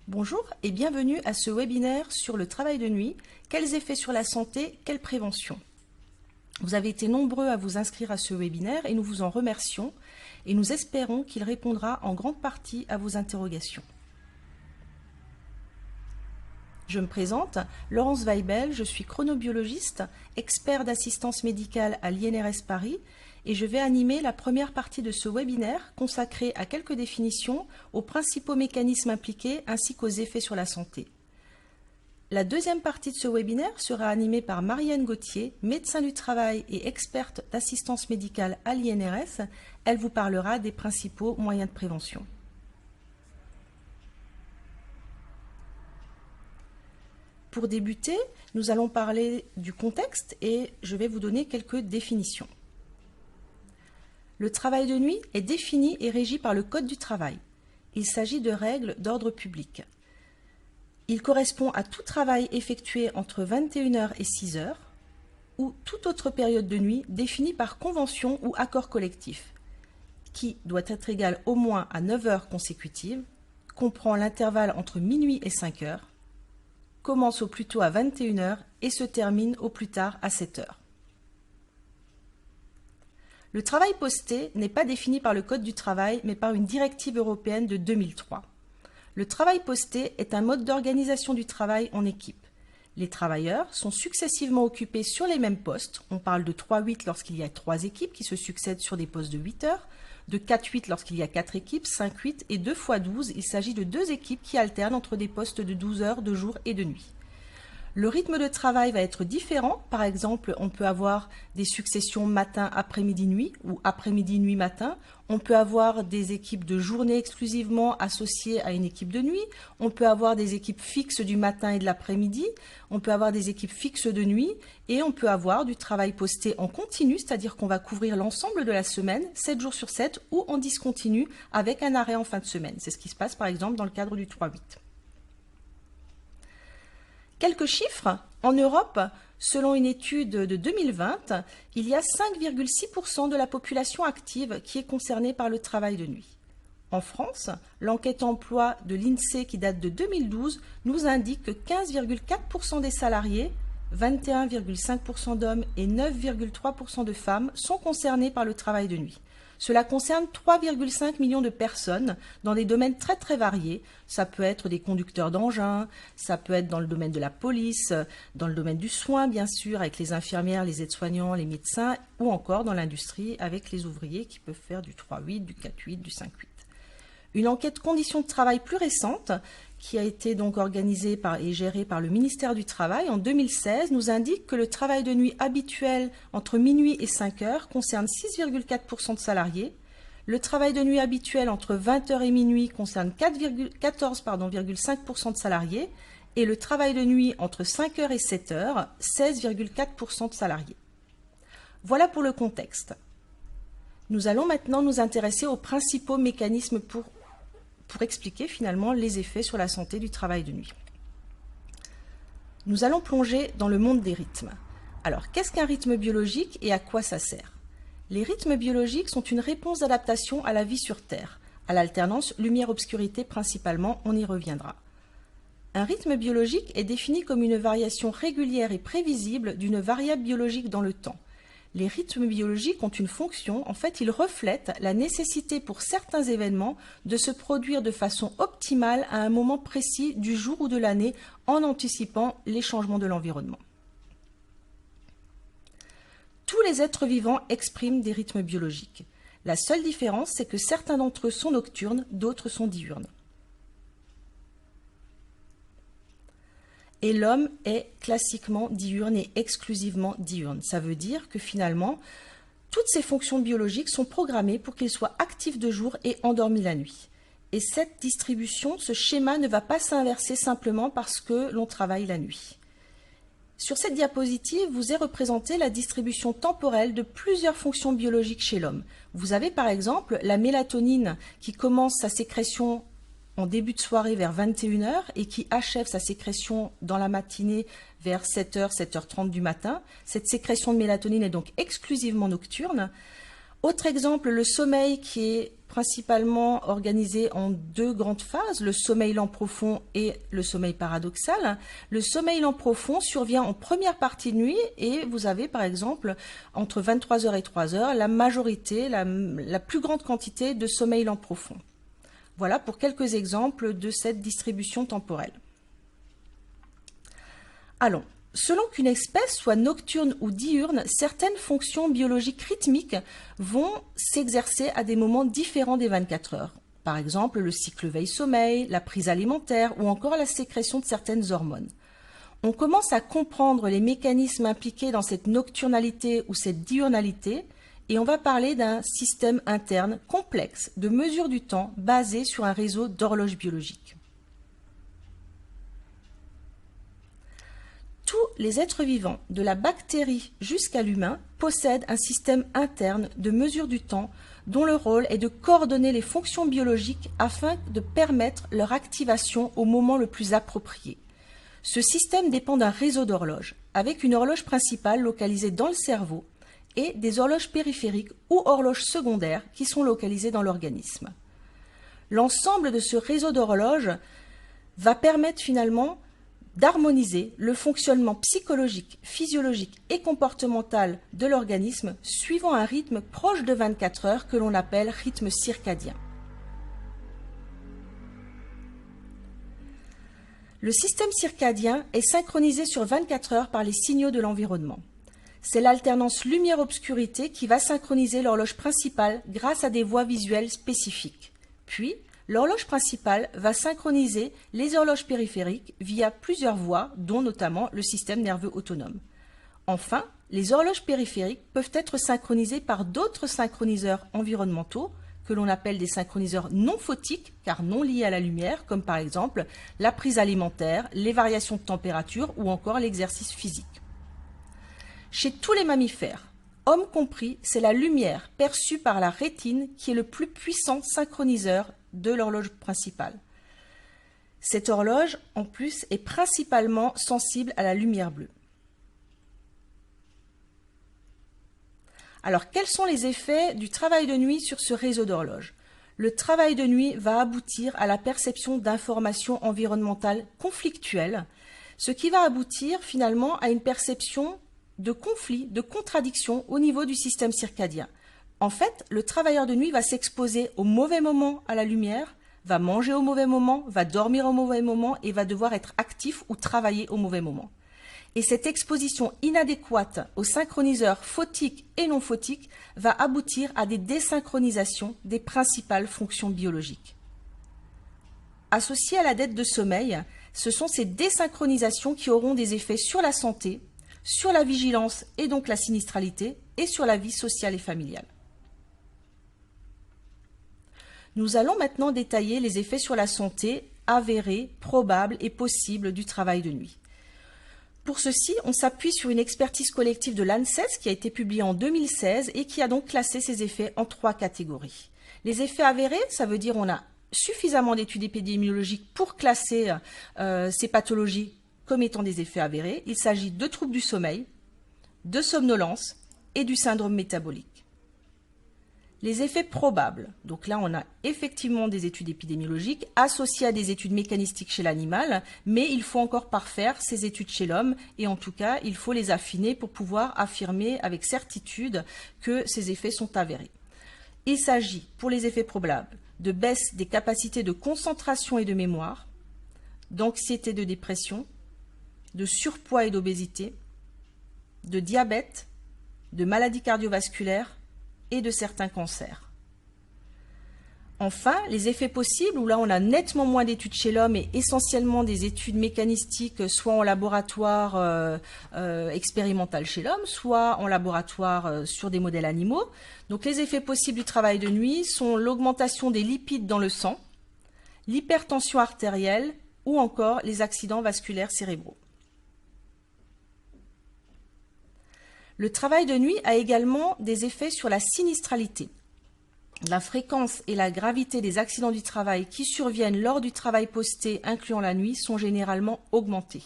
Bonjour et bienvenue à ce webinaire sur le travail de nuit. Quels effets sur la santé, quelle prévention? Vous avez été nombreux à vous inscrire à ce webinaire et nous vous en remercions et nous espérons qu'il répondra en grande partie à vos interrogations. Je me présente, Laurence Weibel, je suis chronobiologiste, expert d'assistance médicale à l'INRS Paris et je vais animer la première partie de ce webinaire consacrée à quelques définitions, aux principaux mécanismes impliqués ainsi qu'aux effets sur la santé. La deuxième partie de ce webinaire sera animée par Marianne Gauthier, médecin du travail et experte d'assistance médicale à l'INRS. Elle vous parlera des principaux moyens de prévention. Pour débuter, nous allons parler du contexte et je vais vous donner quelques définitions. Le travail de nuit est défini et régi par le Code du travail. Il s'agit de règles d'ordre public. Il correspond à tout travail effectué entre 21 h et 6 h ou toute autre période de nuit définie par convention ou accord collectif, qui doit être égal au moins à 9 heures consécutives, comprend l'intervalle entre minuit et 5 h, commence au plus tôt à 21 h et se termine au plus tard à 7 h. Le travail posté n'est pas défini par le Code du travail, mais par une directive européenne de 2003. Le travail posté est un mode d'organisation du travail en équipe. Les travailleurs sont successivement occupés sur les mêmes postes. On parle de 3-8 lorsqu'il y a 3 équipes qui se succèdent sur des postes de 8 heures, de 4-8 lorsqu'il y a 4 équipes, 5-8 et 2 x 12, il s'agit de 2 équipes qui alternent entre des postes de 12 heures de jour et de nuit. Le rythme de travail va être différent. Par exemple, on peut avoir des successions matin, après-midi, nuit ou après-midi, nuit, matin. On peut avoir des équipes de journée exclusivement associées à une équipe de nuit. On peut avoir des équipes fixes du matin et de l'après-midi. On peut avoir des équipes fixes de nuit. Et on peut avoir du travail posté en continu, c'est-à-dire qu'on va couvrir l'ensemble de la semaine, 7 jours sur 7, ou en discontinu avec un arrêt en fin de semaine. C'est ce qui se passe par exemple dans le cadre du 3-8. Quelques chiffres. En Europe, selon une étude de 2020, il y a 5,6% de la population active qui est concernée par le travail de nuit. En France, l'enquête emploi de l'INSEE qui date de 2012 nous indique que 15,4% des salariés, 21,5% d'hommes et 9,3% de femmes sont concernés par le travail de nuit. Cela concerne 3,5 millions de personnes dans des domaines très très variés. Ça peut être des conducteurs d'engins, ça peut être dans le domaine de la police, dans le domaine du soin bien sûr, avec les infirmières, les aides-soignants, les médecins, ou encore dans l'industrie avec les ouvriers qui peuvent faire du 3-8, du 4-8, du 5-8. Une enquête conditions de travail plus récente, qui a été donc organisée et gérée par le ministère du Travail en 2016, nous indique que le travail de nuit habituel entre minuit et 5 heures concerne 6,4% de salariés. Le travail de nuit habituel entre 20 h et minuit concerne 14,5% de salariés. Et le travail de nuit entre 5 h et 7 h, 16,4% de salariés. Voilà pour le contexte. Nous allons maintenant nous intéresser aux principaux mécanismes pour expliquer finalement les effets sur la santé du travail de nuit. Nous allons plonger dans le monde des rythmes. Alors, qu'est-ce qu'un rythme biologique et à quoi ça sert? Les rythmes biologiques sont une réponse d'adaptation à la vie sur Terre, à l'alternance lumière-obscurité principalement, on y reviendra. Un rythme biologique est défini comme une variation régulière et prévisible d'une variable biologique dans le temps. Les rythmes biologiques ont une fonction, en fait, ils reflètent la nécessité pour certains événements de se produire de façon optimale à un moment précis du jour ou de l'année en anticipant les changements de l'environnement. Tous les êtres vivants expriment des rythmes biologiques. La seule différence, c'est que certains d'entre eux sont nocturnes, d'autres sont diurnes. Et l'homme est classiquement diurne et exclusivement diurne. Ça veut dire que finalement, toutes ces fonctions biologiques sont programmées pour qu'il soit actif de jour et endormi la nuit. Et cette distribution, ce schéma ne va pas s'inverser simplement parce que l'on travaille la nuit. Sur cette diapositive, vous est représentée la distribution temporelle de plusieurs fonctions biologiques chez l'homme. Vous avez par exemple la mélatonine qui commence sa sécrétion en début de soirée vers 21 h et qui achève sa sécrétion dans la matinée vers 7 h, 7 h 30 du matin. Cette sécrétion de mélatonine est donc exclusivement nocturne. Autre exemple, le sommeil qui est principalement organisé en deux grandes phases, le sommeil lent profond et le sommeil paradoxal. Le sommeil lent profond survient en première partie de nuit et vous avez par exemple entre 23 heures et 3 heures la majorité, la plus grande quantité de sommeil lent profond. Voilà pour quelques exemples de cette distribution temporelle. Allons. Selon qu'une espèce soit nocturne ou diurne, certaines fonctions biologiques rythmiques vont s'exercer à des moments différents des 24 heures. Par exemple, le cycle veille-sommeil, la prise alimentaire ou encore la sécrétion de certaines hormones. On commence à comprendre les mécanismes impliqués dans cette nocturnalité ou cette diurnalité et on va parler d'un système interne complexe de mesure du temps basé sur un réseau d'horloges biologiques. Tous les êtres vivants, de la bactérie jusqu'à l'humain, possèdent un système interne de mesure du temps dont le rôle est de coordonner les fonctions biologiques afin de permettre leur activation au moment le plus approprié. Ce système dépend d'un réseau d'horloges, avec une horloge principale localisée dans le cerveau et des horloges périphériques ou horloges secondaires qui sont localisées dans l'organisme. L'ensemble de ce réseau d'horloges va permettre finalement d'harmoniser le fonctionnement psychologique, physiologique et comportemental de l'organisme suivant un rythme proche de 24 heures que l'on appelle rythme circadien. Le système circadien est synchronisé sur 24 heures par les signaux de l'environnement. C'est l'alternance lumière-obscurité qui va synchroniser l'horloge principale grâce à des voies visuelles spécifiques. Puis, l'horloge principale va synchroniser les horloges périphériques via plusieurs voies, dont notamment le système nerveux autonome. Enfin, les horloges périphériques peuvent être synchronisées par d'autres synchroniseurs environnementaux, que l'on appelle des synchroniseurs non photiques, car non liés à la lumière, comme par exemple la prise alimentaire, les variations de température ou encore l'exercice physique. Chez tous les mammifères, hommes compris, c'est la lumière perçue par la rétine qui est le plus puissant synchroniseur de l'horloge principale. Cette horloge, en plus, est principalement sensible à la lumière bleue. Alors, quels sont les effets du travail de nuit sur ce réseau d'horloges? Le travail de nuit va aboutir à la perception d'informations environnementales conflictuelles, ce qui va aboutir finalement à une perception de conflit, de contradiction au niveau du système circadien. En fait, le travailleur de nuit va s'exposer au mauvais moment à la lumière, va manger au mauvais moment, va dormir au mauvais moment et va devoir être actif ou travailler au mauvais moment. Et cette exposition inadéquate aux synchroniseurs photiques et non photiques va aboutir à des désynchronisations des principales fonctions biologiques. Associées à la dette de sommeil, ce sont ces désynchronisations qui auront des effets sur la santé, sur la vigilance et donc la sinistralité, et sur la vie sociale et familiale. Nous allons maintenant détailler les effets sur la santé avérés, probables et possibles du travail de nuit. Pour ceci, on s'appuie sur une expertise collective de l'ANSES qui a été publiée en 2016 et qui a donc classé ces effets en 3 catégories. Les effets avérés, ça veut dire on a suffisamment d'études épidémiologiques pour classer ces pathologies comme étant des effets avérés. Il s'agit de troubles du sommeil, de somnolence et du syndrome métabolique. Les effets probables, donc là on a effectivement des études épidémiologiques associées à des études mécanistiques chez l'animal, mais il faut encore parfaire ces études chez l'homme et en tout cas il faut les affiner pour pouvoir affirmer avec certitude que ces effets sont avérés. Il s'agit pour les effets probables de baisse des capacités de concentration et de mémoire, d'anxiété et de dépression, de surpoids et d'obésité, de diabète, de maladies cardiovasculaires et de certains cancers. Enfin, les effets possibles, où là on a nettement moins d'études chez l'homme et essentiellement des études mécanistiques, soit en laboratoire expérimental chez l'homme, soit en laboratoire sur des modèles animaux. Donc les effets possibles du travail de nuit sont l'augmentation des lipides dans le sang, l'hypertension artérielle ou encore les accidents vasculaires cérébraux. Le travail de nuit a également des effets sur la sinistralité. La fréquence et la gravité des accidents du travail qui surviennent lors du travail posté incluant la nuit sont généralement augmentés.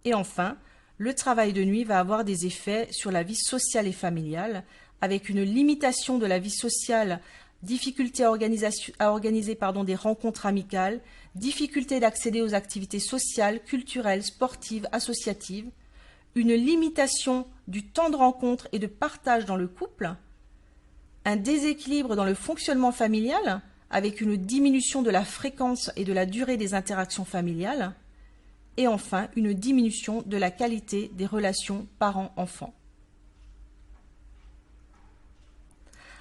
Et enfin, le travail de nuit va avoir des effets sur la vie sociale et familiale avec une limitation de la vie sociale, difficulté à organiser des rencontres amicales, difficulté d'accéder aux activités sociales, culturelles, sportives, associatives, une limitation du temps de rencontre et de partage dans le couple, un déséquilibre dans le fonctionnement familial, avec une diminution de la fréquence et de la durée des interactions familiales, et enfin une diminution de la qualité des relations parents-enfants.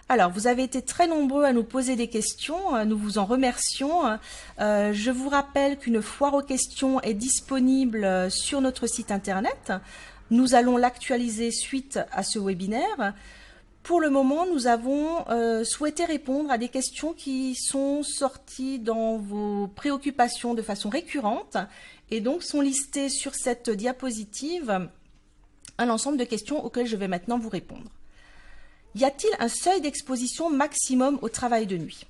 Alors, vous avez été très nombreux à nous poser des questions, nous vous en remercions. Je vous rappelle qu'une foire aux questions est disponible sur notre site internet. Nous allons l'actualiser suite à ce webinaire. Pour le moment, nous avons souhaité répondre à des questions qui sont sorties dans vos préoccupations de façon récurrente et donc sont listées sur cette diapositive un ensemble de questions auxquelles je vais maintenant vous répondre. Y a-t-il un seuil d'exposition maximum au travail de nuit?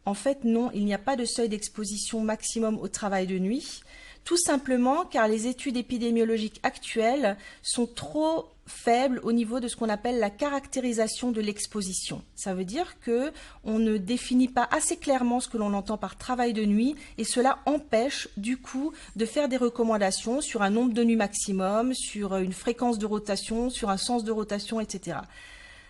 En fait, non, il n'y a pas de seuil d'exposition maximum au travail de nuit, tout simplement car les études épidémiologiques actuelles sont trop faibles au niveau de ce qu'on appelle la caractérisation de l'exposition. Ça veut dire qu'on ne définit pas assez clairement ce que l'on entend par travail de nuit et cela empêche du coup de faire des recommandations sur un nombre de nuits maximum, sur une fréquence de rotation, sur un sens de rotation, etc.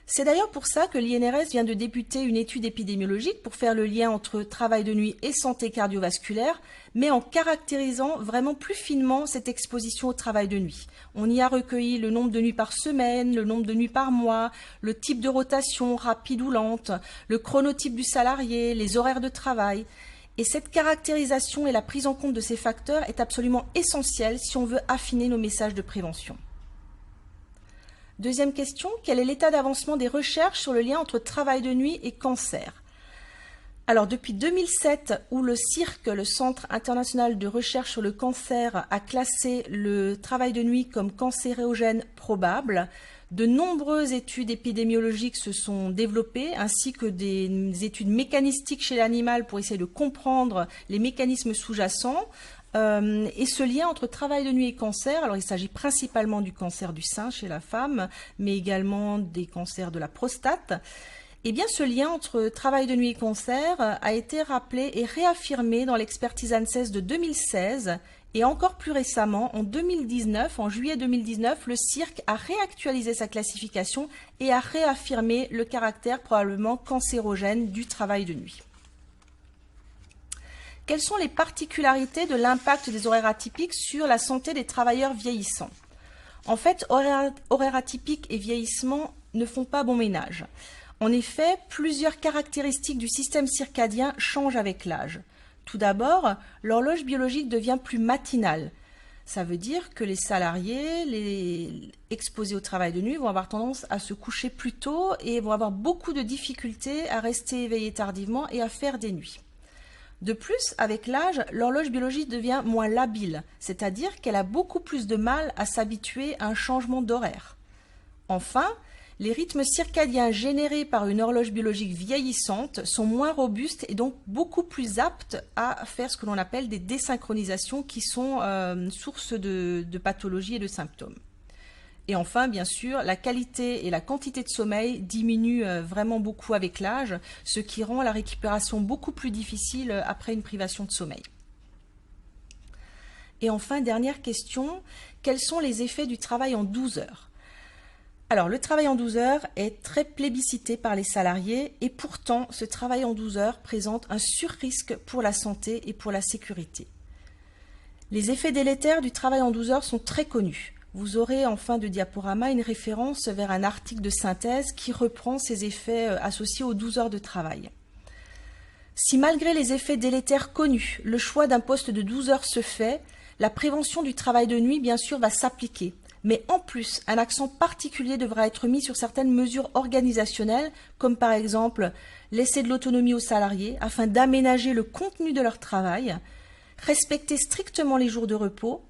C'est d'ailleurs pour ça que l'INRS vient de débuter une étude épidémiologique pour faire le lien entre travail de nuit et santé cardiovasculaire, mais en caractérisant vraiment plus finement cette exposition au travail de nuit. On y a recueilli le nombre de nuits par semaine, le nombre de nuits par mois, le type de rotation rapide ou lente, le chronotype du salarié, les horaires de travail. Et cette caractérisation et la prise en compte de ces facteurs est absolument essentielle si on veut affiner nos messages de prévention. Deuxième question, quel est l'état d'avancement des recherches sur le lien entre travail de nuit et cancer? Alors, depuis 2007, où le CIRC, le Centre international de recherche sur le cancer, a classé le travail de nuit comme cancérogène probable, de nombreuses études épidémiologiques se sont développées, ainsi que des études mécanistiques chez l'animal pour essayer de comprendre les mécanismes sous-jacents. Et ce lien entre travail de nuit et cancer, alors il s'agit principalement du cancer du sein chez la femme, mais également des cancers de la prostate. Eh bien, ce lien entre travail de nuit et cancer a été rappelé et réaffirmé dans l'expertise ANSES de 2016 et encore plus récemment, en 2019, en juillet 2019, le CIRC a réactualisé sa classification et a réaffirmé le caractère probablement cancérogène du travail de nuit. Quelles sont les particularités de l'impact des horaires atypiques sur la santé des travailleurs vieillissants? En fait, horaires atypiques et vieillissement ne font pas bon ménage. En effet, plusieurs caractéristiques du système circadien changent avec l'âge. Tout d'abord, l'horloge biologique devient plus matinale. Ça veut dire que les salariés exposés au travail de nuit vont avoir tendance à se coucher plus tôt et vont avoir beaucoup de difficultés à rester éveillés tardivement et à faire des nuits. De plus, avec l'âge, l'horloge biologique devient moins labile, c'est-à-dire qu'elle a beaucoup plus de mal à s'habituer à un changement d'horaire. Enfin, les rythmes circadiens générés par une horloge biologique vieillissante sont moins robustes et donc beaucoup plus aptes à faire ce que l'on appelle des désynchronisations qui sont source de pathologies et de symptômes. Et enfin, bien sûr, la qualité et la quantité de sommeil diminuent vraiment beaucoup avec l'âge, ce qui rend la récupération beaucoup plus difficile après une privation de sommeil. Et enfin, dernière question, quels sont les effets du travail en 12 heures? Alors, le travail en 12 heures est très plébiscité par les salariés et pourtant, ce travail en 12 heures présente un surrisque pour la santé et pour la sécurité. Les effets délétères du travail en 12 heures sont très connus. Vous aurez en fin de diaporama une référence vers un article de synthèse qui reprend ces effets associés aux 12 heures de travail. Si malgré les effets délétères connus, le choix d'un poste de 12 heures se fait, la prévention du travail de nuit, bien sûr, va s'appliquer. Mais en plus, un accent particulier devra être mis sur certaines mesures organisationnelles, comme par exemple laisser de l'autonomie aux salariés afin d'aménager le contenu de leur travail, respecter strictement les jours de repos,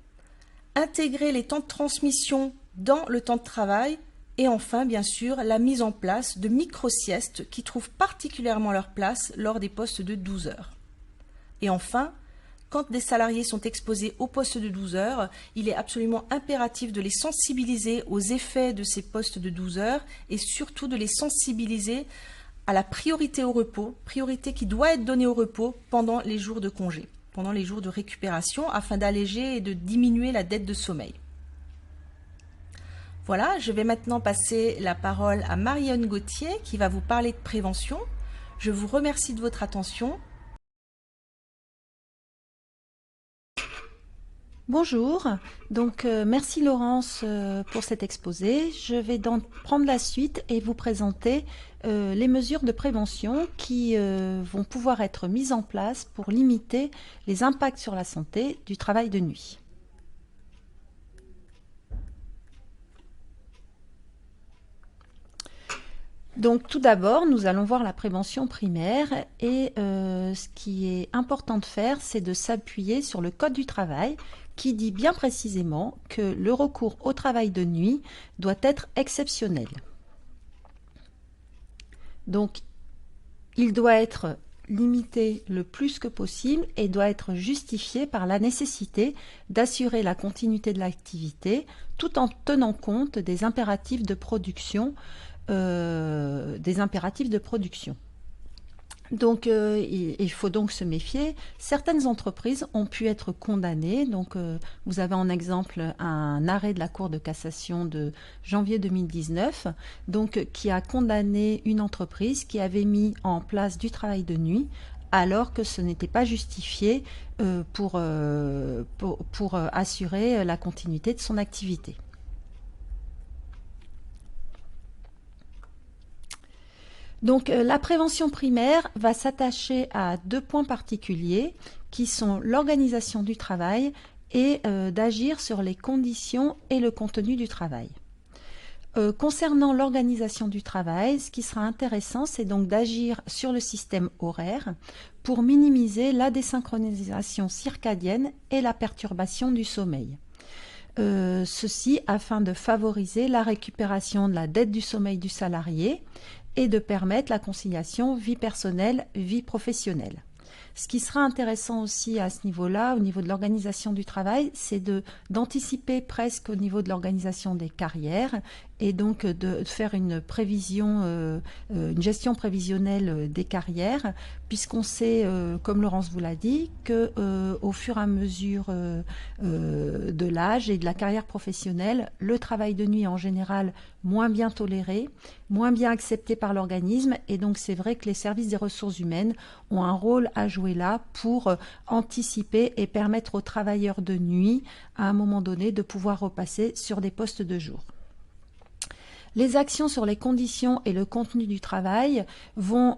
intégrer les temps de transmission dans le temps de travail et enfin, bien sûr, la mise en place de micro-siestes qui trouvent particulièrement leur place lors des postes de 12 heures. Et enfin, quand des salariés sont exposés au poste de 12 heures, il est absolument impératif de les sensibiliser aux effets de ces postes de 12 heures et surtout de les sensibiliser à la priorité au repos, priorité qui doit être donnée au repos pendant les jours de congé, pendant les jours de récupération, afin d'alléger et de diminuer la dette de sommeil. Voilà, je vais maintenant passer la parole à Marion Gauthier qui va vous parler de prévention. Je vous remercie de votre attention. Bonjour, donc merci Laurence pour cet exposé. Je vais donc prendre la suite et vous présenter les mesures de prévention qui vont pouvoir être mises en place pour limiter les impacts sur la santé du travail de nuit. Donc tout d'abord, nous allons voir la prévention primaire et ce qui est important de faire, c'est de s'appuyer sur le Code du travail qui dit bien précisément que le recours au travail de nuit doit être exceptionnel. Donc il doit être limité le plus que possible et doit être justifié par la nécessité d'assurer la continuité de l'activité tout en tenant compte des impératifs de production. Donc il faut donc se méfier. Certaines entreprises ont pu être condamnées. Donc vous avez en exemple un arrêt de la Cour de cassation de janvier 2019 donc, qui a condamné une entreprise qui avait mis en place du travail de nuit alors que ce n'était pas justifié pour assurer la continuité de son activité. Donc la prévention primaire va s'attacher à deux points particuliers qui sont l'organisation du travail et d'agir sur les conditions et le contenu du travail. Concernant l'organisation du travail, ce qui sera intéressant, c'est donc d'agir sur le système horaire pour minimiser la désynchronisation circadienne et la perturbation du sommeil. Ceci afin de favoriser la récupération de la dette du sommeil du salarié et de permettre la conciliation vie personnelle, vie professionnelle. Ce qui sera intéressant aussi à ce niveau-là, au niveau de l'organisation du travail, c'est d'anticiper presque au niveau de l'organisation des carrières et donc de faire une prévision, une gestion prévisionnelle des carrières, puisqu'on sait, comme Laurence vous l'a dit, que au fur et à mesure de l'âge et de la carrière professionnelle, le travail de nuit est en général moins bien toléré, moins bien accepté par l'organisme, et donc c'est vrai que les services des ressources humaines ont un rôle à jouer là pour anticiper et permettre aux travailleurs de nuit, à un moment donné, de pouvoir repasser sur des postes de jour. Les actions sur les conditions et le contenu du travail vont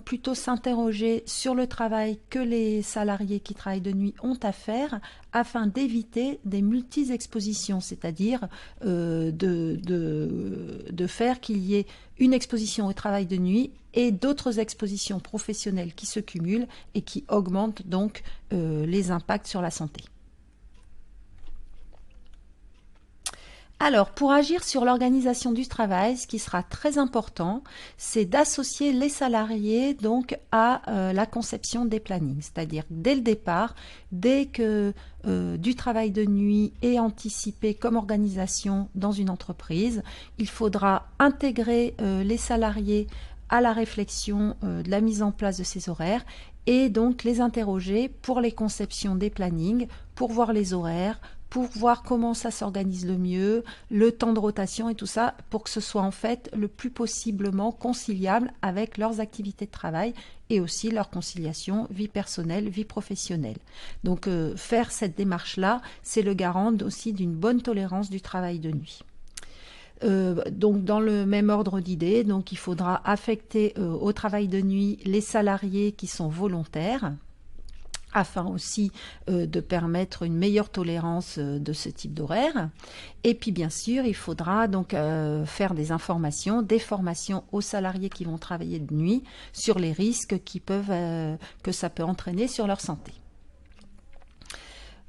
plutôt s'interroger sur le travail que les salariés qui travaillent de nuit ont à faire afin d'éviter des multi-expositions, c'est-à-dire de faire qu'il y ait une exposition au travail de nuit et d'autres expositions professionnelles qui se cumulent et qui augmentent donc les impacts sur la santé. Alors, pour agir sur l'organisation du travail, ce qui sera très important, c'est d'associer les salariés donc à la conception des plannings, c'est-à-dire dès le départ, dès que du travail de nuit est anticipé comme organisation dans une entreprise, il faudra intégrer les salariés à la réflexion de la mise en place de ces horaires et donc les interroger pour les conceptions des plannings, pour voir les horaires, pour voir comment ça s'organise le mieux, le temps de rotation et tout ça, pour que ce soit en fait le plus possiblement conciliable avec leurs activités de travail et aussi leur conciliation vie personnelle, vie professionnelle. Donc faire cette démarche-là, c'est le garant aussi d'une bonne tolérance du travail de nuit. Donc dans le même ordre d'idées, donc il faudra affecter au travail de nuit les salariés qui sont volontaires, afin aussi de permettre une meilleure tolérance de ce type d'horaire. Et puis bien sûr, il faudra donc faire des informations, des formations aux salariés qui vont travailler de nuit sur les risques que ça peut entraîner sur leur santé.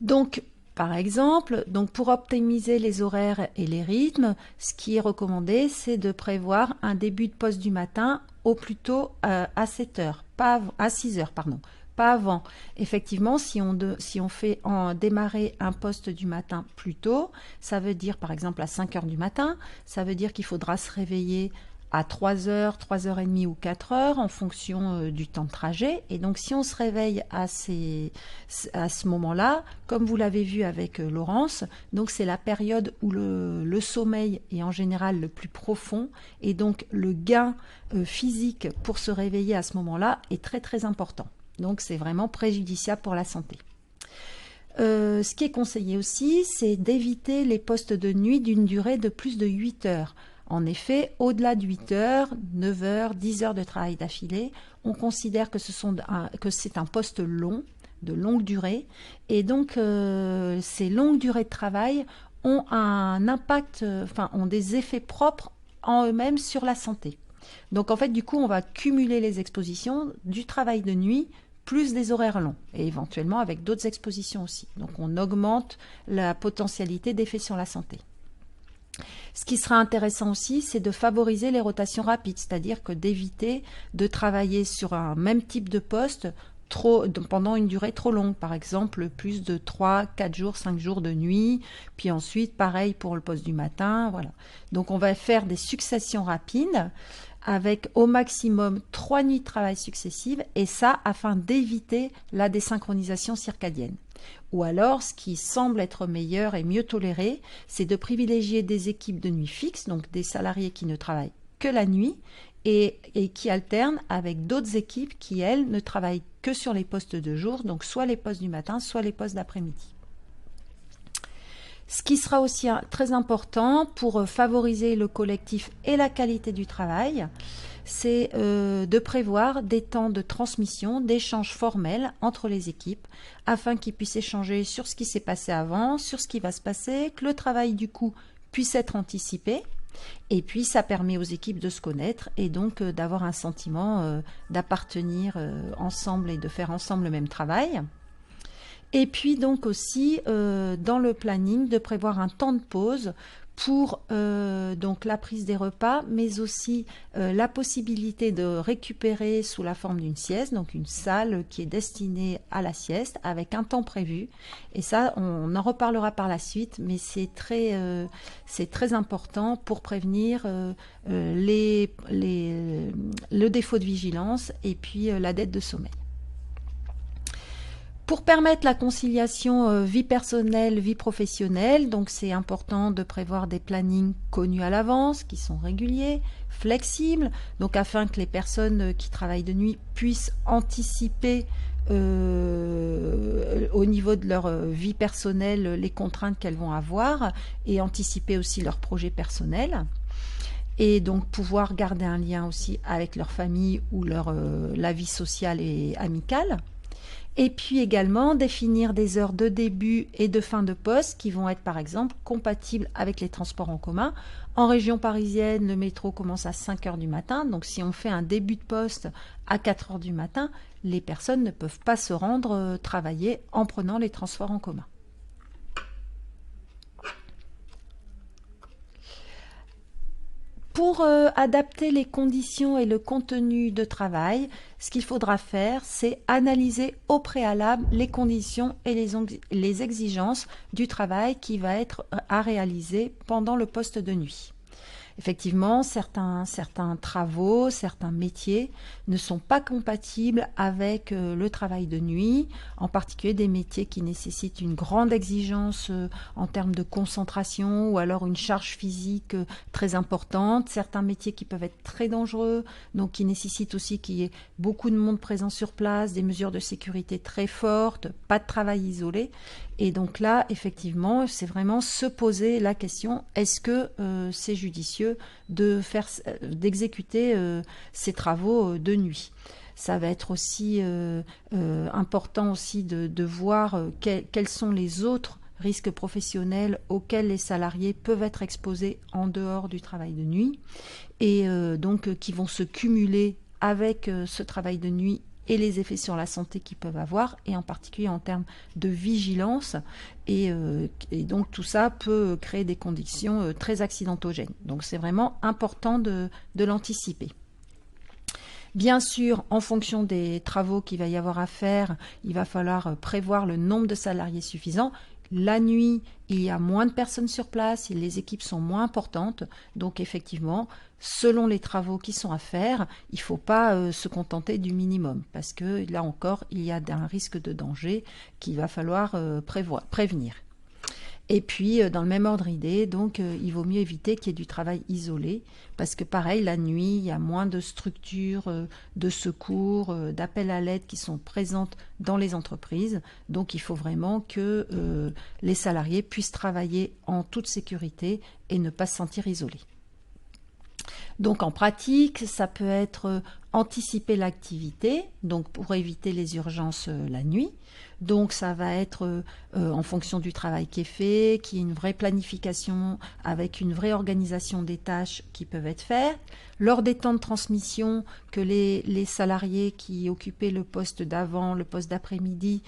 Donc, par exemple, donc pour optimiser les horaires et les rythmes, ce qui est recommandé, c'est de prévoir un début de poste du matin au plus tôt à 7 heures, pas à 6 heures, pardon. pas avant. Effectivement, si on fait démarrer un poste du matin plus tôt, ça veut dire par exemple à 5 heures du matin, ça veut dire qu'il faudra se réveiller à 3 heures, 3h30 ou 4 heures en fonction du temps de trajet. Et donc si on se réveille à ce moment-là, comme vous l'avez vu avec Laurence, donc c'est la période où le sommeil est en général le plus profond et donc le gain physique pour se réveiller à ce moment-là est très très important. Donc c'est vraiment préjudiciable pour la santé. Ce qui est conseillé aussi, c'est d'éviter les postes de nuit d'une durée de plus de 8 heures. En effet, au-delà de 8 heures, 9 heures, 10 heures de travail d'affilée, on considère que c'est un poste long, de longue durée. Et donc, ces longues durées de travail ont un impact, ont des effets propres en eux-mêmes sur la santé. Donc, en fait, du coup, on va cumuler les expositions du travail de nuit plus des horaires longs et éventuellement avec d'autres expositions aussi. Donc, on augmente la potentialité d'effets sur la santé. Ce qui sera intéressant aussi, c'est de favoriser les rapides, c'est-à-dire que d'éviter de travailler sur un même type de poste pendant une durée trop longue, par exemple plus de 3, 4 jours, 5 jours de nuit, puis ensuite pareil pour le poste du matin, voilà. Donc on va faire des successions rapides avec au maximum 3 nuits de travail successives, et ça afin d'éviter la désynchronisation circadienne. Ou alors, ce qui semble être meilleur et mieux toléré, c'est de privilégier des équipes de nuit fixes, donc des salariés qui ne travaillent que la nuit, et qui alternent avec d'autres équipes qui, elles, ne travaillent que sur les postes de jour, donc soit les postes du matin, soit les postes d'après-midi. Ce qui sera aussi très important pour favoriser le collectif et la qualité du travail, c'est de prévoir des temps de transmission, d'échanges formels entre les équipes, afin qu'ils puissent échanger sur ce qui s'est passé avant, sur ce qui va se passer, que le travail du coup puisse être anticipé. Et puis ça permet aux équipes de se connaître et donc d'avoir un sentiment d'appartenir ensemble et de faire ensemble le même travail. Et puis donc aussi dans le planning de prévoir un temps de pause pour donc la prise des repas, mais aussi la possibilité de récupérer sous la forme d'une sieste, donc une salle qui est destinée à la sieste avec un temps prévu. Et ça, on en reparlera par la suite, mais c'est très important pour prévenir le défaut de vigilance et puis la dette de sommeil. Pour permettre la conciliation vie personnelle, vie professionnelle, donc c'est important de prévoir des plannings connus à l'avance, qui sont réguliers, flexibles, donc afin que les personnes qui travaillent de nuit puissent anticiper au niveau de leur vie personnelle les contraintes qu'elles vont avoir et anticiper aussi leurs projets personnels. Et donc pouvoir garder un lien aussi avec leur famille ou la vie sociale et amicale. Et puis également définir des heures de début et de fin de poste qui vont être par exemple compatibles avec les transports en commun. En région parisienne, le métro commence à 5 heures du matin, donc si on fait un début de poste à 4 heures du matin, les personnes ne peuvent pas se rendre travailler en prenant les transports en commun. Pour adapter les conditions et le contenu de travail, ce qu'il faudra faire, c'est analyser au préalable les conditions et les exigences du travail qui va être à réaliser pendant le poste de nuit. Effectivement, certains travaux, certains métiers ne sont pas compatibles avec le travail de nuit, en particulier des métiers qui nécessitent une grande exigence en termes de concentration ou alors une charge physique très importante, certains métiers qui peuvent être très dangereux, donc qui nécessitent aussi qu'il y ait beaucoup de monde présent sur place, des mesures de sécurité très fortes, pas de travail isolé. Et donc là, effectivement, c'est vraiment se poser la question, est-ce que c'est judicieux d'exécuter ces travaux de nuit? Ça va être aussi important aussi de voir quels sont les autres risques professionnels auxquels les salariés peuvent être exposés en dehors du travail de nuit et donc qui vont se cumuler avec ce travail de nuit et les effets sur la santé qu'ils peuvent avoir, et en particulier en termes de vigilance. Et donc tout ça peut créer des conditions très accidentogènes. Donc c'est vraiment important de l'anticiper. Bien sûr, en fonction des travaux qu'il va y avoir à faire, il va falloir prévoir le nombre de salariés suffisant. La nuit, il y a moins de personnes sur place et les équipes sont moins importantes. Donc effectivement, selon les travaux qui sont à faire, il ne faut pas se contenter du minimum parce que là encore, il y a un risque de danger qu'il va falloir prévenir. Et puis, dans le même ordre d'idée, donc, il vaut mieux éviter qu'il y ait du travail isolé, parce que pareil, la nuit, il y a moins de structures de secours, d'appels à l'aide qui sont présentes dans les entreprises. Donc, il faut vraiment que les salariés puissent travailler en toute sécurité et ne pas se sentir isolés. Donc en pratique, ça peut être anticiper l'activité, donc pour éviter les urgences la nuit. Donc ça va être en fonction du travail qui est fait, qu'il y ait une vraie planification avec une vraie organisation des tâches qui peuvent être faites. Lors des temps de transmission, que les salariés qui occupaient le poste d'avant, le poste d'après-midi,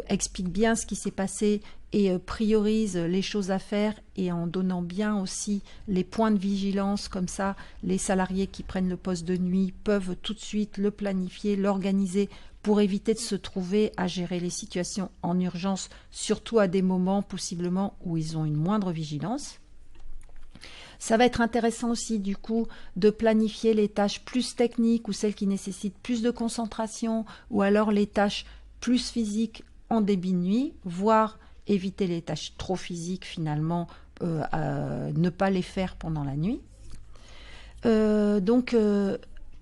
expliquent bien ce qui s'est passé et priorisent les choses à faire et en donnant bien aussi les points de vigilance. Comme ça, les salariés qui prennent le poste de nuit peuvent tout de suite le planifier, l'organiser pour éviter de se trouver à gérer les situations en urgence, surtout à des moments possiblement où ils ont une moindre vigilance. Ça va être intéressant aussi du coup de planifier les tâches plus techniques ou celles qui nécessitent plus de concentration ou alors les tâches plus physiques en début de nuit, voire éviter les tâches trop physiques finalement, ne pas les faire pendant la nuit.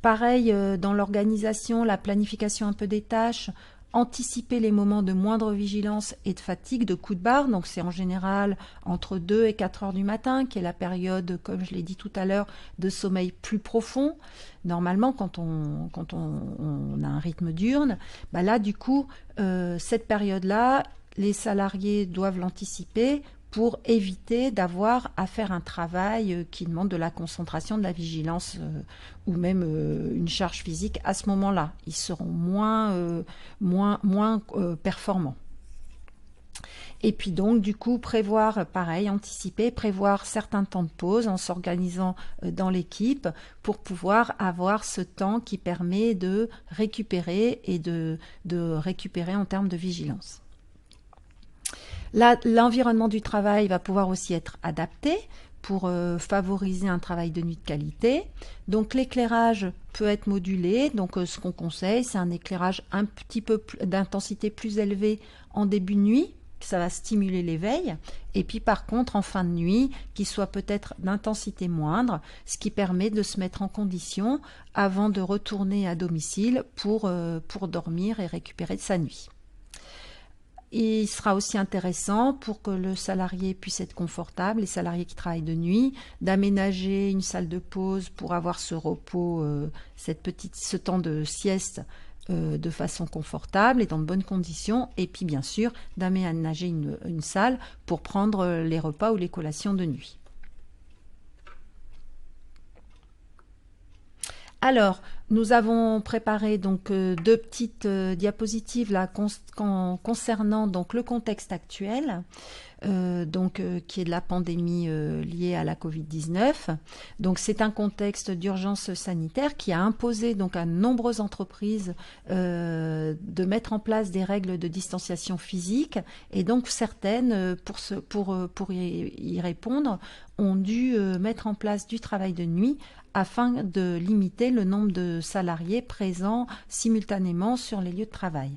Pareil, dans l'organisation, la planification un peu des tâches, anticiper les moments de moindre vigilance et de fatigue, de coup de barre. Donc c'est en général entre 2 et 4 heures du matin, qui est la période, comme je l'ai dit tout à l'heure, de sommeil plus profond. Normalement, quand on a un rythme diurne, bah là du coup, cette période-là, les salariés doivent l'anticiper pour éviter d'avoir à faire un travail qui demande de la concentration, de la vigilance ou même une charge physique à ce moment-là. Ils seront moins performants. Et puis donc du coup prévoir, pareil, anticiper, prévoir certains temps de pause en s'organisant dans l'équipe pour pouvoir avoir ce temps qui permet de récupérer et de récupérer en termes de vigilance. Là, l'environnement du travail va pouvoir aussi être adapté pour favoriser un travail de nuit de qualité. Donc l'éclairage peut être modulé. Donc ce qu'on conseille, c'est un éclairage un petit peu d'intensité plus élevée en début de nuit. Ça va stimuler l'éveil. Et puis par contre, en fin de nuit, qui soit peut-être d'intensité moindre, ce qui permet de se mettre en condition avant de retourner à domicile pour dormir et récupérer de sa nuit. Il sera aussi intéressant pour que le salarié puisse être confortable, les salariés qui travaillent de nuit, d'aménager une salle de pause pour avoir ce repos, ce temps de sieste de façon confortable et dans de bonnes conditions. Et puis bien sûr, d'aménager une salle pour prendre les repas ou les collations de nuit. Alors, nous avons préparé donc deux petites diapositives là concernant donc le contexte actuel, qui est de la pandémie liée à la Covid-19. Donc c'est un contexte d'urgence sanitaire qui a imposé donc à de nombreuses entreprises de mettre en place des règles de distanciation physique, et donc certaines pour y répondre ont dû mettre en place du travail de nuit afin de limiter le nombre de salariés présents simultanément sur les lieux de travail.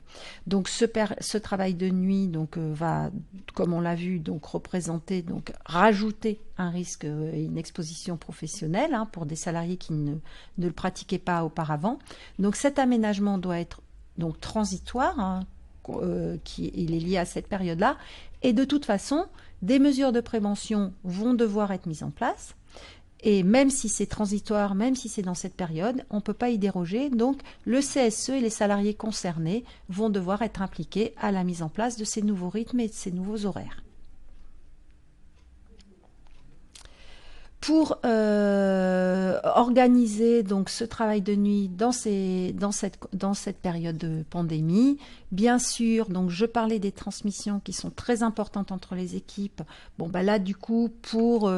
Donc ce travail de nuit va, comme on l'a vu, représenter, rajouter un risque et une exposition professionnelle pour des salariés qui ne le pratiquaient pas auparavant. Donc cet aménagement doit être transitoire, il est lié à cette période-là, et de toute façon, des mesures de prévention vont devoir être mises en place. Et même si c'est transitoire, même si c'est dans cette période, on ne peut pas y déroger. Donc, le CSE et les salariés concernés vont devoir être impliqués à la mise en place de ces nouveaux rythmes et de ces nouveaux horaires. Pour organiser ce travail de nuit dans cette période de pandémie, bien sûr, je parlais des transmissions qui sont très importantes entre les équipes. Là, du coup, pour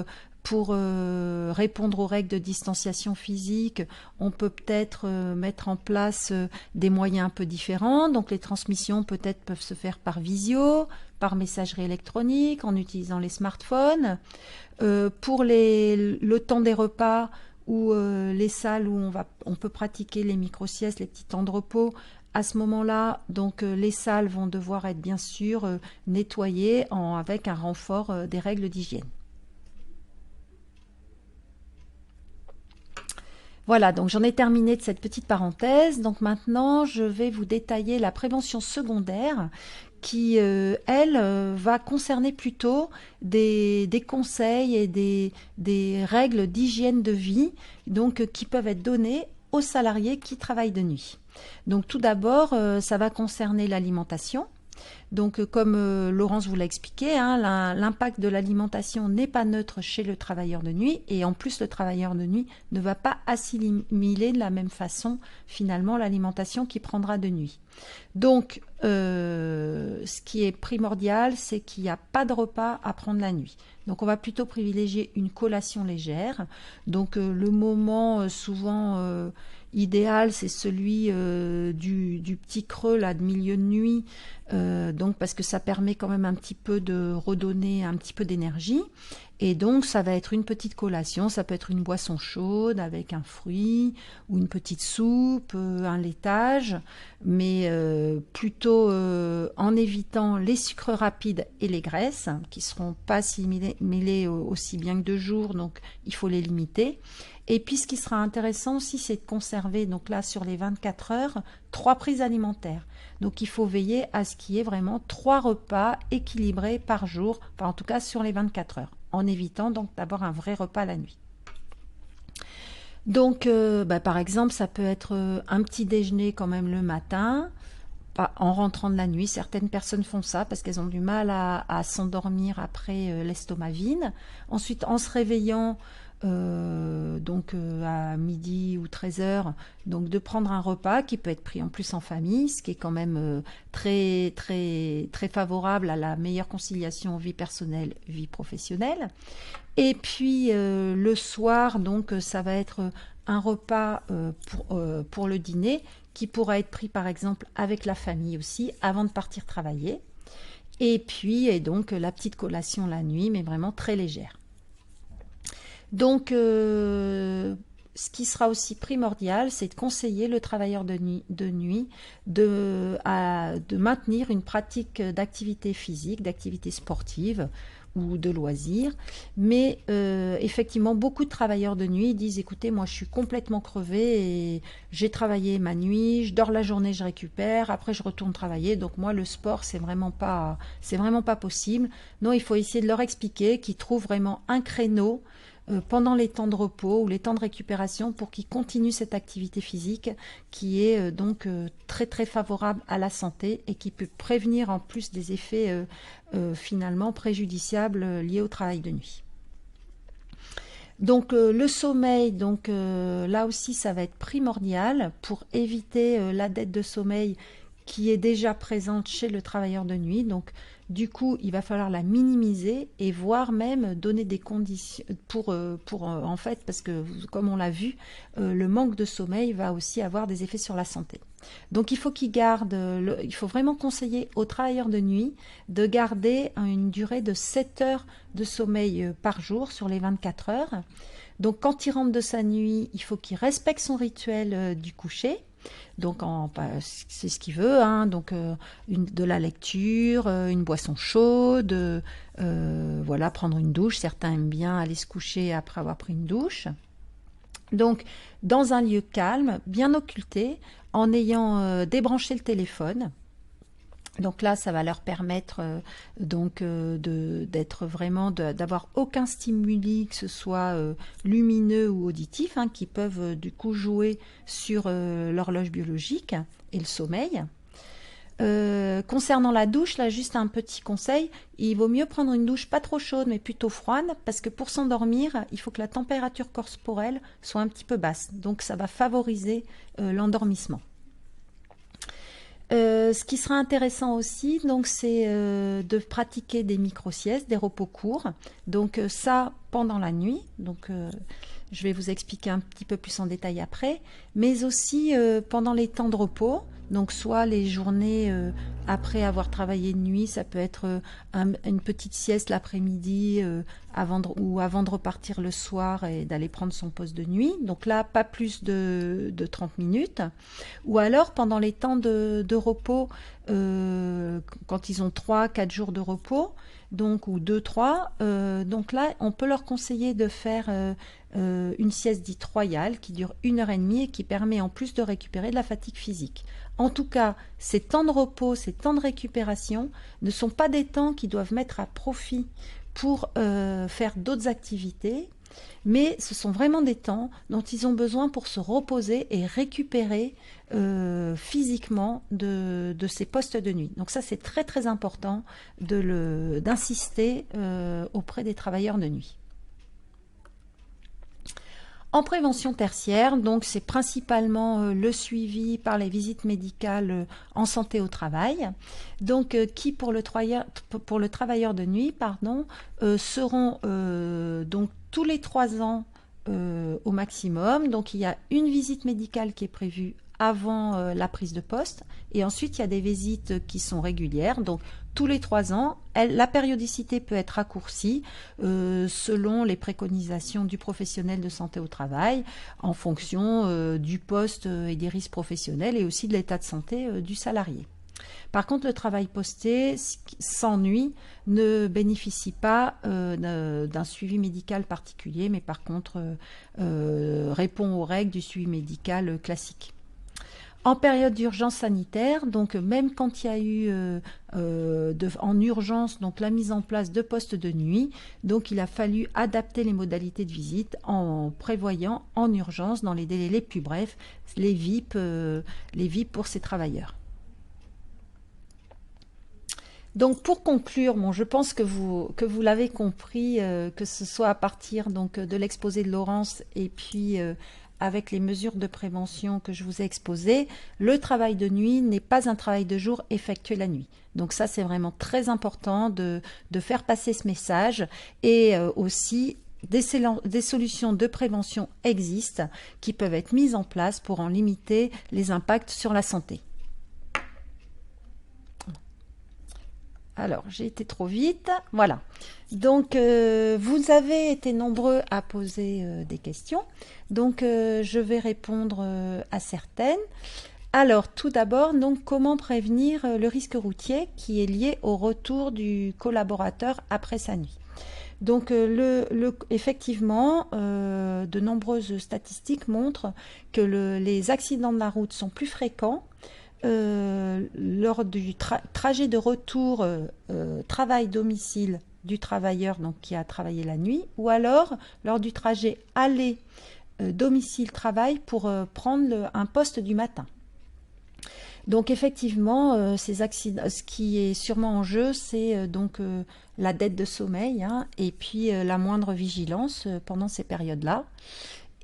pour répondre aux règles de distanciation physique, on peut peut-être mettre en place des moyens un peu différents. Donc les transmissions peut-être peuvent se faire par visio, par messagerie électronique, en utilisant les smartphones. Pour le temps des repas ou les salles où on peut pratiquer les micro-siestes, les petits temps de repos, à ce moment-là, donc les salles vont devoir être bien sûr nettoyées avec un renfort des règles d'hygiène. Voilà, donc j'en ai terminé de cette petite parenthèse. Donc maintenant, je vais vous détailler la prévention secondaire qui, elle, va concerner plutôt des conseils et des règles d'hygiène de vie donc, qui peuvent être données aux salariés qui travaillent de nuit. Donc tout d'abord, ça va concerner l'alimentation. Donc, comme Laurence vous l'a expliqué, hein, l'impact de l'alimentation n'est pas neutre chez le travailleur de nuit et en plus, le travailleur de nuit ne va pas assimiler de la même façon finalement l'alimentation qu'il prendra de nuit. Donc, ce qui est primordial, c'est qu'il n'y a pas de repas à prendre la nuit. Donc, on va plutôt privilégier une collation légère. Donc, le moment souvent idéal, c'est celui du petit creux là, de milieu de nuit, donc parce que ça permet quand même un petit peu de redonner un petit peu d'énergie. Et donc, ça va être une petite collation, ça peut être une boisson chaude avec un fruit ou une petite soupe, un laitage, mais plutôt en évitant les sucres rapides et les graisses, qui ne seront pas assimilés aussi bien que de jour, donc il faut les limiter. Et puis, ce qui sera intéressant aussi, c'est de conserver, donc là, sur les 24 heures, 3 prises alimentaires. Donc, il faut veiller à ce qu'il y ait vraiment 3 repas équilibrés par jour, enfin, en tout cas, sur les 24 heures, en évitant donc d'avoir un vrai repas la nuit. Donc, par exemple, ça peut être un petit déjeuner quand même le matin, en rentrant de la nuit. Certaines personnes font ça parce qu'elles ont du mal à s'endormir après l'estomac vide. Ensuite, en se réveillant, à midi ou 13h, donc de prendre un repas qui peut être pris en plus en famille, ce qui est quand même très très très favorable à la meilleure conciliation vie personnelle vie professionnelle. Et puis le soir, donc ça va être un repas pour le dîner qui pourra être pris par exemple avec la famille aussi avant de partir travailler. Et puis donc la petite collation la nuit, mais vraiment très légère. Donc, ce qui sera aussi primordial, c'est de conseiller le travailleur de nuit de maintenir une pratique d'activité physique, d'activité sportive ou de loisirs. Mais effectivement, beaucoup de travailleurs de nuit disent, écoutez, moi je suis complètement crevé et j'ai travaillé ma nuit, je dors la journée, je récupère, après je retourne travailler. Donc moi, le sport, c'est vraiment pas possible. Non, il faut essayer de leur expliquer qu'ils trouvent vraiment un créneau pendant les temps de repos ou les temps de récupération pour qu'ils continuent cette activité physique qui est donc très très favorable à la santé et qui peut prévenir en plus des effets finalement préjudiciables liés au travail de nuit. Donc le sommeil, donc là aussi ça va être primordial pour éviter la dette de sommeil qui est déjà présente chez le travailleur de nuit. Donc du coup, il va falloir la minimiser et voire même donner des conditions pour en fait, parce que comme on l'a vu, le manque de sommeil va aussi avoir des effets sur la santé. Donc il faut il faut vraiment conseiller aux travailleurs de nuit de garder une durée de 7 heures de sommeil par jour sur les 24 heures. Donc quand il rentre de sa nuit, il faut qu'il respecte son rituel du coucher. Donc c'est ce qu'il veut, hein, donc de la lecture, une boisson chaude, voilà, prendre une douche. Certains aiment bien aller se coucher après avoir pris une douche. Donc dans un lieu calme, bien occulté, en ayant débranché le téléphone. Donc là, ça va leur permettre d'être vraiment, d'avoir aucun stimuli, que ce soit lumineux ou auditif, hein, qui peuvent du coup jouer sur l'horloge biologique et le sommeil. Concernant la douche, là juste un petit conseil, il vaut mieux prendre une douche pas trop chaude mais plutôt froide parce que pour s'endormir, il faut que la température corporelle soit un petit peu basse. Donc ça va favoriser l'endormissement. Ce qui sera intéressant aussi, donc, c'est de pratiquer des micro-siestes, des repos courts. Donc ça, pendant la nuit. Donc, je vais vous expliquer un petit peu plus en détail après. Mais aussi pendant les temps de repos. Donc, soit les journées après avoir travaillé de nuit, ça peut être une petite sieste l'après-midi ou avant de repartir le soir et d'aller prendre son poste de nuit. Donc là, pas plus de 30 minutes. Ou alors pendant les temps de repos, quand ils ont 3-4 jours de repos, donc, ou 2-3, donc là, on peut leur conseiller de faire une sieste dite royale qui dure 1h30 et qui permet en plus de récupérer de la fatigue physique. En tout cas, ces temps de repos, ces temps de récupération ne sont pas des temps qui doivent mettre à profit pour faire d'autres activités, mais ce sont vraiment des temps dont ils ont besoin pour se reposer et récupérer physiquement de ces postes de nuit. Donc ça, c'est très très important d'insister auprès des travailleurs de nuit. En prévention tertiaire, donc c'est principalement le suivi par les visites médicales en santé au travail, donc qui pour le travailleur de nuit, seront donc tous les 3 ans au maximum. Donc il y a une visite médicale qui est prévue avant la prise de poste, et ensuite il y a des visites qui sont régulières, donc tous les 3 ans. La périodicité peut être raccourcie selon les préconisations du professionnel de santé au travail, en fonction du poste et des risques professionnels, et aussi de l'état de santé du salarié. Par contre, le travail posté sans nuit ne bénéficie pas d'un suivi médical particulier, mais par contre répond aux règles du suivi médical classique. En période d'urgence sanitaire, donc même quand il y a eu en urgence donc la mise en place de postes de nuit, donc il a fallu adapter les modalités de visite en prévoyant en urgence, dans les délais les plus brefs, les VIP pour ces travailleurs. Donc pour conclure, je pense que vous l'avez compris, que ce soit à partir donc de l'exposé de Laurence et puis avec les mesures de prévention que je vous ai exposées, le travail de nuit n'est pas un travail de jour effectué la nuit. Donc ça, c'est vraiment très important de faire passer ce message, et aussi des solutions de prévention existent qui peuvent être mises en place pour en limiter les impacts sur la santé. Alors, j'ai été trop vite. Voilà. Donc, vous avez été nombreux à poser des questions. Donc, je vais répondre à certaines. Alors, tout d'abord, donc, comment prévenir le risque routier qui est lié au retour du collaborateur après sa nuit? Donc, effectivement, de nombreuses statistiques montrent que les accidents de la route sont plus fréquents lors du trajet de retour travail-domicile du travailleur donc, qui a travaillé la nuit, ou alors lors du trajet aller domicile-travail pour prendre un poste du matin. Donc effectivement, ces accidents, ce qui est sûrement en jeu, c'est donc la dette de sommeil, et puis la moindre vigilance pendant ces périodes-là,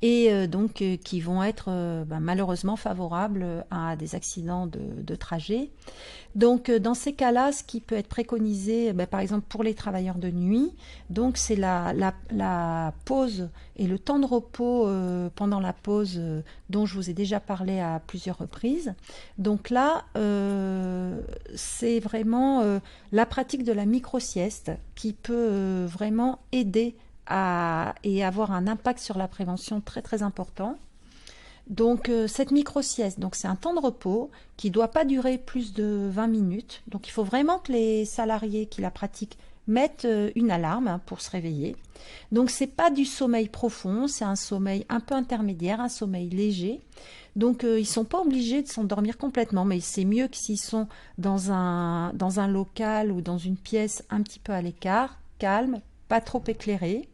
et donc qui vont être malheureusement favorables à des accidents de trajet. Donc dans ces cas-là, ce qui peut être préconisé, par exemple pour les travailleurs de nuit, donc c'est la pause et le temps de repos pendant la pause dont je vous ai déjà parlé à plusieurs reprises. Donc là, c'est vraiment la pratique de la micro-sieste qui peut vraiment aider et avoir un impact sur la prévention très très important. Donc cette micro-sieste, c'est un temps de repos qui ne doit pas durer plus de 20 minutes. Donc il faut vraiment que les salariés qui la pratiquent mettent une alarme pour se réveiller. Donc c'est pas du sommeil profond, c'est un sommeil un peu intermédiaire, un sommeil léger. Donc ils sont pas obligés de s'endormir complètement, mais c'est mieux que s'ils sont dans un local ou dans une pièce un petit peu à l'écart, calme, pas trop éclairé,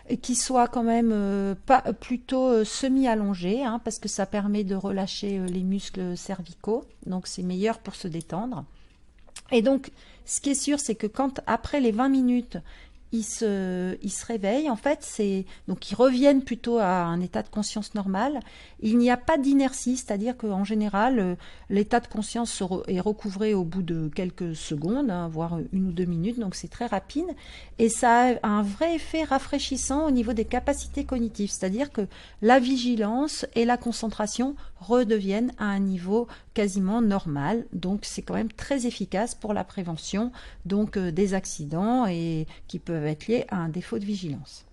et qui soit quand même plutôt semi-allongé, parce que ça permet de relâcher les muscles cervicaux, donc c'est meilleur pour se détendre. Et donc, ce qui est sûr, c'est que après les 20 minutes ils se réveillent. En fait, donc ils reviennent plutôt à un état de conscience normal. Il n'y a pas d'inertie, c'est-à-dire qu'en général, l'état de conscience est recouvré au bout de quelques secondes, hein, voire 1 ou 2 minutes, donc c'est très rapide. Et ça a un vrai effet rafraîchissant au niveau des capacités cognitives, c'est-à-dire que la vigilance et la concentration redeviennent à un niveau quasiment normal. Donc c'est quand même très efficace pour la prévention donc des accidents et qui peuvent être liés à un défaut de vigilance.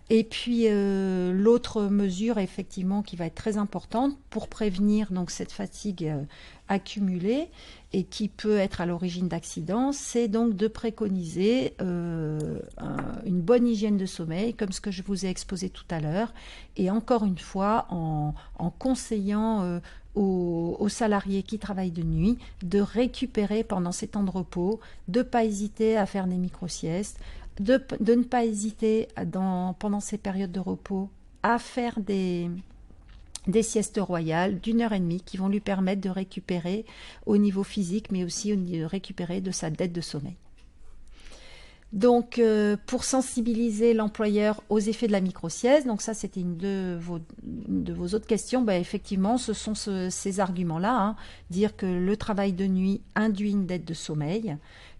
Et puis l'autre mesure effectivement qui va être très importante pour prévenir donc cette fatigue accumulée et qui peut être à l'origine d'accidents, c'est donc de préconiser une bonne hygiène de sommeil, comme ce que je vous ai exposé tout à l'heure, et encore une fois en conseillant aux salariés qui travaillent de nuit de récupérer pendant ces temps de repos, de ne pas hésiter à faire des micro-siestes, de ne pas hésiter pendant ces périodes de repos à faire des siestes royales d'1 h 30 qui vont lui permettre de récupérer au niveau physique, mais aussi de récupérer de sa dette de sommeil. Donc, pour sensibiliser l'employeur aux effets de la micro-sieste, donc ça c'était une de vos autres questions, ben, effectivement ce sont ces arguments-là, hein, dire que le travail de nuit induit une dette de sommeil,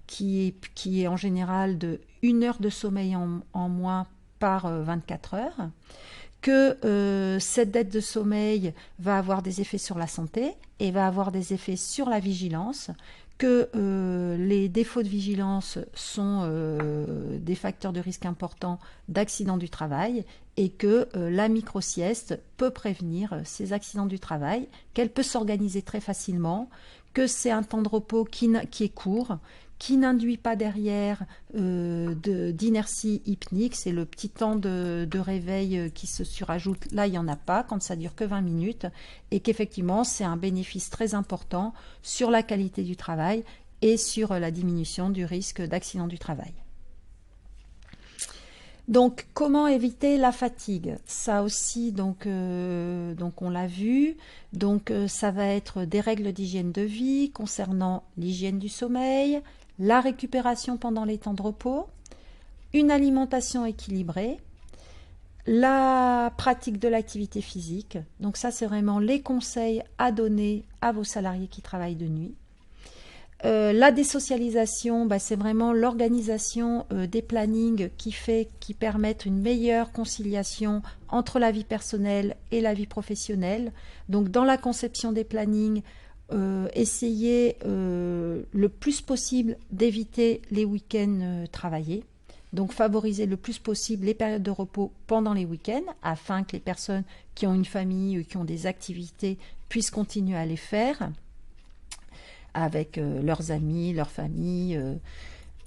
qui est en général de 1 heure de sommeil en moins par 24 heures, que cette dette de sommeil va avoir des effets sur la santé et va avoir des effets sur la vigilance, que les défauts de vigilance sont des facteurs de risque importants d'accidents du travail et que la micro-sieste peut prévenir ces accidents du travail, qu'elle peut s'organiser très facilement, que c'est un temps de repos qui est court, qui n'induit pas derrière d'inertie hypnique, c'est le petit temps de réveil qui se surajoute, là il n'y en a pas quand ça dure que 20 minutes, et qu'effectivement c'est un bénéfice très important sur la qualité du travail et sur la diminution du risque d'accident du travail. Donc, comment éviter la fatigue? Ça aussi, donc on l'a vu. Donc, ça va être des règles d'hygiène de vie concernant l'hygiène du sommeil, la récupération pendant les temps de repos, une alimentation équilibrée, la pratique de l'activité physique. Donc, ça, c'est vraiment les conseils à donner à vos salariés qui travaillent de nuit. La désocialisation, c'est vraiment l'organisation des plannings qui permettent une meilleure conciliation entre la vie personnelle et la vie professionnelle. Donc dans la conception des plannings, essayez le plus possible d'éviter les week-ends travaillés. Donc favoriser le plus possible les périodes de repos pendant les week-ends afin que les personnes qui ont une famille ou qui ont des activités puissent continuer à les faire avec leurs amis, leur famille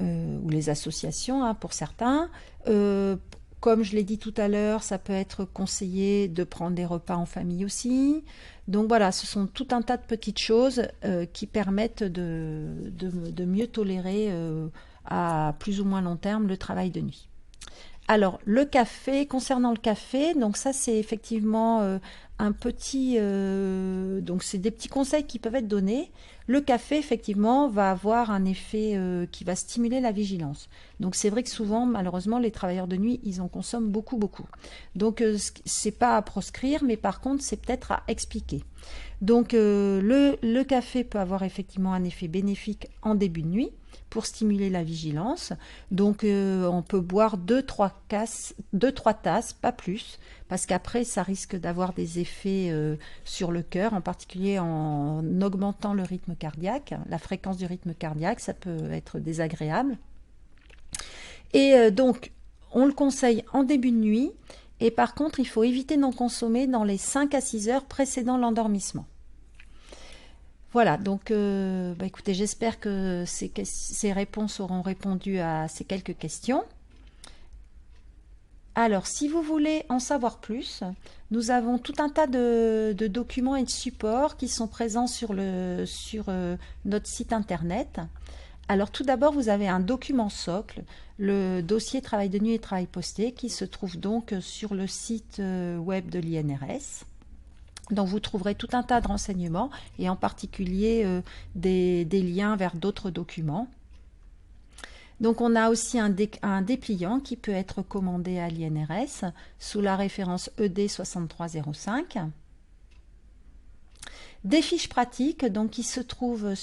ou les associations hein, pour certains. Comme je l'ai dit tout à l'heure, ça peut être conseillé de prendre des repas en famille aussi. Donc voilà, ce sont tout un tas de petites choses qui permettent de mieux tolérer à plus ou moins long terme le travail de nuit. Alors, le café, concernant le café, donc ça c'est effectivement un petit... donc c'est des petits conseils qui peuvent être donnés. Le café, effectivement, va avoir un effet qui va stimuler la vigilance. Donc c'est vrai que souvent, malheureusement, les travailleurs de nuit, ils en consomment beaucoup, beaucoup. Donc c'est pas à proscrire, mais par contre, c'est peut-être à expliquer. Donc le café peut avoir effectivement un effet bénéfique en début de nuit pour stimuler la vigilance. Donc on peut boire 2-3 tasses, pas plus, parce qu'après ça risque d'avoir des effets sur le cœur, en particulier en augmentant le rythme cardiaque, la fréquence du rythme cardiaque, ça peut être désagréable. Et donc on le conseille en début de nuit, et par contre il faut éviter d'en consommer dans les 5 à 6 heures précédant l'endormissement. Voilà, donc écoutez, j'espère que ces réponses auront répondu à ces quelques questions. Alors, si vous voulez en savoir plus, nous avons tout un tas de documents et de supports qui sont présents sur notre site internet. Alors, tout d'abord, vous avez un document socle, le dossier travail de nuit et travail posté, qui se trouve donc sur le site web de l'INRS. Donc vous trouverez tout un tas de renseignements et en particulier des liens vers d'autres documents. Donc on a aussi un dépliant qui peut être commandé à l'INRS sous la référence ED 6305. Des fiches pratiques donc, qui se trouvent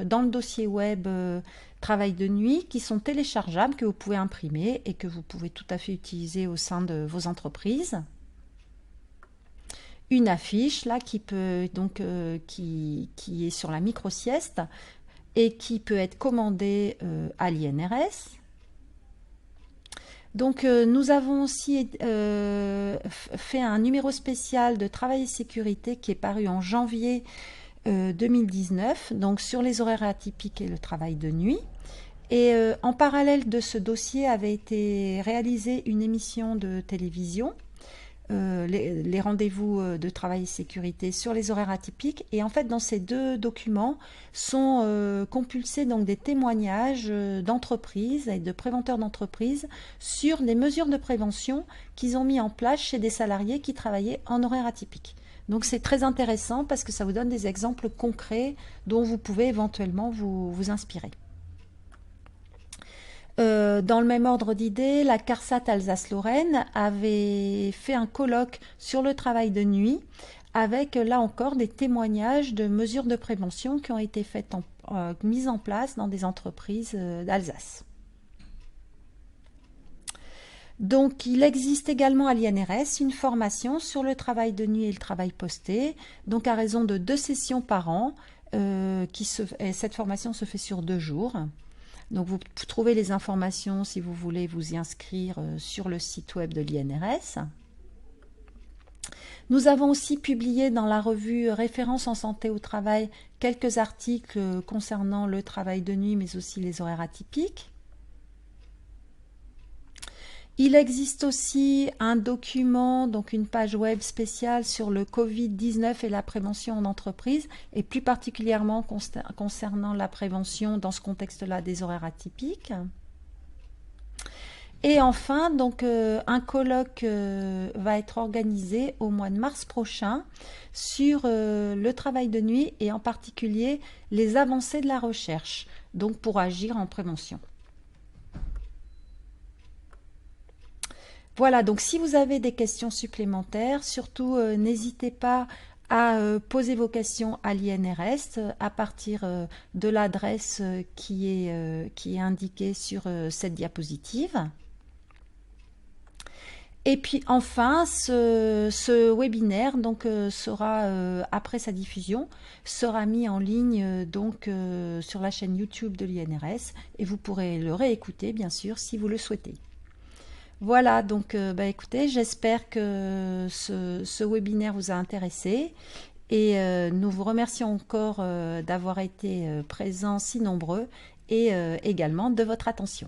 dans le dossier web travail de nuit, qui sont téléchargeables, que vous pouvez imprimer et que vous pouvez tout à fait utiliser au sein de vos entreprises. Une affiche là qui est sur la micro-sieste et qui peut être commandée à l'INRS. Donc nous avons aussi fait un numéro spécial de travail et sécurité qui est paru en janvier 2019, donc sur les horaires atypiques et le travail de nuit. Et en parallèle de ce dossier avait été réalisée une émission de télévision, les rendez-vous de travail et sécurité sur les horaires atypiques. Et en fait, dans ces deux documents sont compulsés donc des témoignages d'entreprises et de préventeurs d'entreprises sur les mesures de prévention qu'ils ont mis en place chez des salariés qui travaillaient en horaire atypique. Donc c'est très intéressant parce que ça vous donne des exemples concrets dont vous pouvez éventuellement vous inspirer. Dans le même ordre d'idées, la CARSAT Alsace-Lorraine avait fait un colloque sur le travail de nuit avec, là encore, des témoignages de mesures de prévention qui ont été mises en place dans des entreprises d'Alsace. Donc, il existe également à l'INRS une formation sur le travail de nuit et le travail posté, donc à raison de 2 sessions par an. Cette formation se fait sur 2 jours. Donc, vous trouvez les informations si vous voulez vous y inscrire sur le site web de l'INRS. Nous avons aussi publié dans la revue Référence en santé au travail quelques articles concernant le travail de nuit, mais aussi les horaires atypiques. Il existe aussi un document, donc une page web spéciale sur le Covid-19 et la prévention en entreprise, et plus particulièrement concernant la prévention dans ce contexte-là des horaires atypiques. Et enfin, donc, un colloque va être organisé au mois de mars prochain sur le travail de nuit et en particulier les avancées de la recherche, donc pour agir en prévention. Voilà, donc si vous avez des questions supplémentaires, surtout n'hésitez pas à poser vos questions à l'INRS à partir de l'adresse qui est indiquée sur cette diapositive. Et puis enfin, ce webinaire donc, sera, après sa diffusion, sera mis en ligne donc, sur la chaîne YouTube de l'INRS et vous pourrez le réécouter bien sûr si vous le souhaitez. Voilà, donc écoutez, j'espère que ce webinaire vous a intéressé et nous vous remercions encore d'avoir été présents si nombreux et également de votre attention.